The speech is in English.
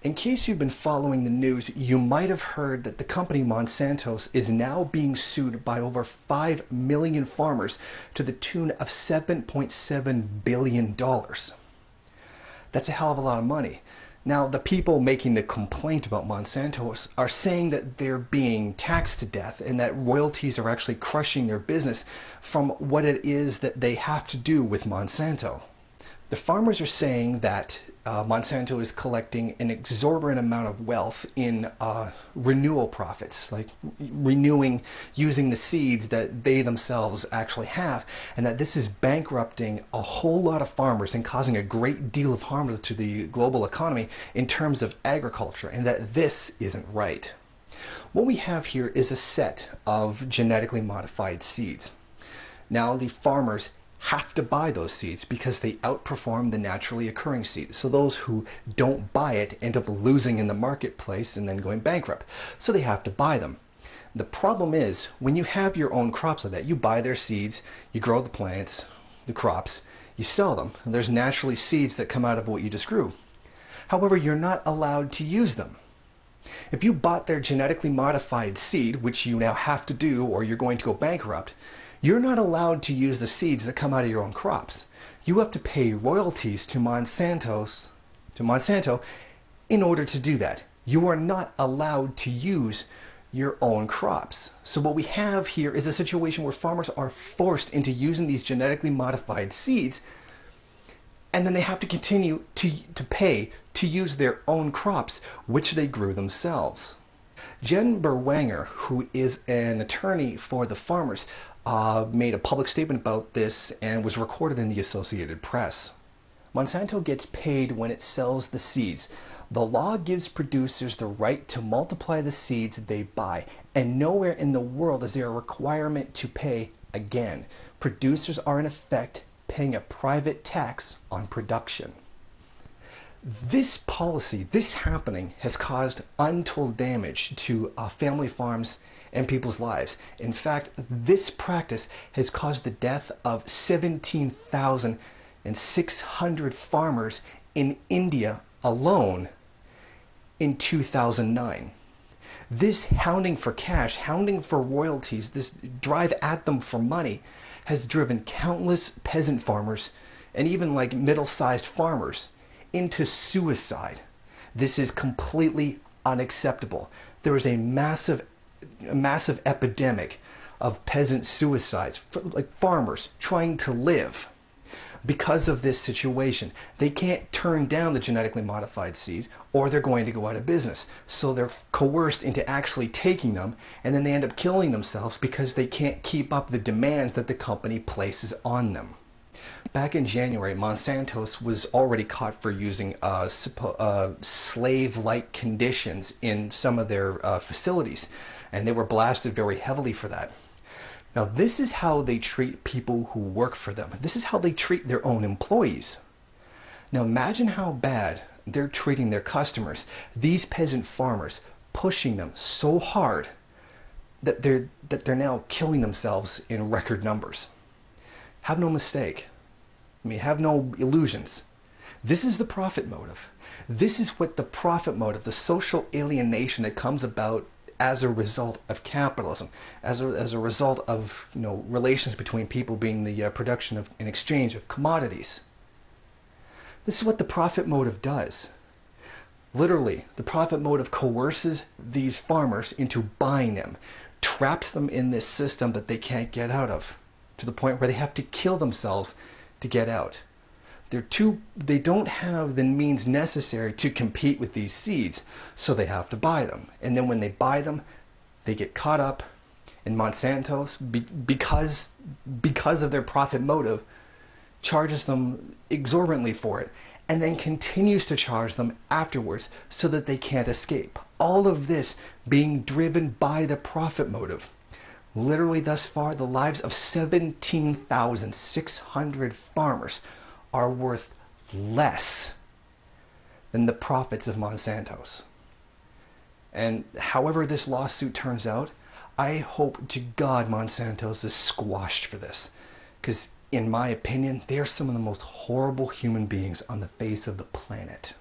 In case you've been following the news, you might have heard that the company Monsanto is now being sued by over 5 million farmers to the tune of $7.7 billion. That's a hell of a lot of money. Now, the people making the complaint about Monsanto are saying that they're being taxed to death and that royalties are actually crushing their business from what it is that they have to do with Monsanto. The farmers are saying that Monsanto is collecting an exorbitant amount of wealth in renewal profits, like renewing using the seeds that they themselves actually have, and that this is bankrupting a whole lot of farmers and causing a great deal of harm to the global economy in terms of agriculture, and that this isn't right. What we have here is a set of genetically modified seeds. Now the farmers have to buy those seeds because they outperform the naturally occurring seeds. So those who don't buy it end up losing in the marketplace and then going bankrupt. So they have to buy them. The problem is when you have your own crops like that, you buy their seeds, you grow the plants, the crops, you sell them. And there's naturally seeds that come out of what you just grew. However, you're not allowed to use them. If you bought their genetically modified seed, which you now have to do or you're going to go bankrupt, you're not allowed to use the seeds that come out of your own crops. You have to pay royalties to Monsanto in order to do that. You are not allowed to use your own crops. So what we have here is a situation where farmers are forced into using these genetically modified seeds, and then they have to continue to pay to use their own crops, which they grew themselves. Jen Berwanger, who is an attorney for the farmers, made a public statement about this and was recorded in the Associated Press. Monsanto gets paid when it sells the seeds. The law gives producers the right to multiply the seeds they buy, and nowhere in the world is there a requirement to pay again. Producers are in effect paying a private tax on production. This policy, this happening, has caused untold damage to family farms and people's lives. In fact, this practice has caused the death of 17,600 farmers in India alone in 2009. This hounding for cash, hounding for royalties, this drive at them for money has driven countless peasant farmers and even like middle-sized farmers into suicide. This is completely unacceptable. There is a massive epidemic of peasant suicides, like farmers trying to live because of this situation. They can't turn down the genetically modified seeds or they're going to go out of business. So they're coerced into actually taking them, and then they end up killing themselves because they can't keep up the demands that the company places on them. Back in January, Monsanto was already caught for using slave-like conditions in some of their facilities, and they were blasted very heavily for that. Now, this is how they treat people who work for them. This is how they treat their own employees. Now, imagine how bad they're treating their customers, these peasant farmers, pushing them so hard that they're now killing themselves in record numbers. Have no mistake. Have no illusions. This is the profit motive. This is what the profit motive, the social alienation that comes about as a result of capitalism, as a result of relations between people being the production of and exchange of commodities. This is what the profit motive does. Literally, the profit motive coerces these farmers into buying them, traps them in this system that they can't get out of, to the point where they have to kill themselves to get out. They don't have the means necessary to compete with these seeds, so they have to buy them. And then when they buy them, they get caught up in Monsanto's, because of their profit motive, charges them exorbitantly for it, and then continues to charge them afterwards so that they can't escape. All of this being driven by the profit motive. Literally thus far, the lives of 17,600 farmers are worth less than the profits of Monsanto's. And however this lawsuit turns out, I hope to God Monsanto's is squashed for this. Because in my opinion, they are some of the most horrible human beings on the face of the planet.